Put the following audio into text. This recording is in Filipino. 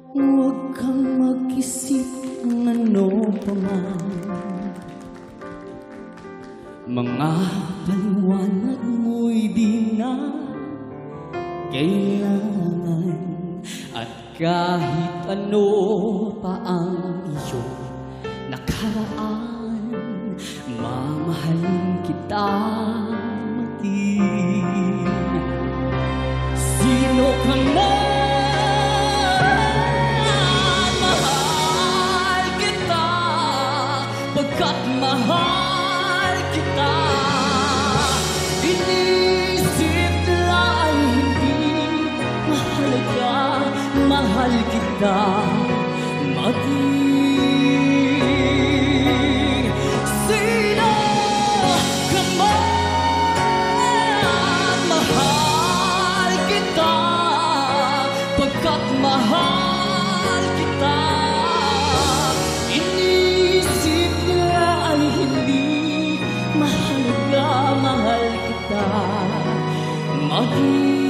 Huwag kang mag-isip ng ano pa man. Mga paliwanag mo'y di na kailangan. At kahit ano pa ang iyong nakaraan, mamahalin kita maging sino ka man. Mahal kita pagkat mahal kita. Inisip nila ay hindi mahalaga. Mahal kita maging sino ka man. Mahal kita pagkat mahal kita. Inisip nila ay hindi mahalaga. Mahal kita maging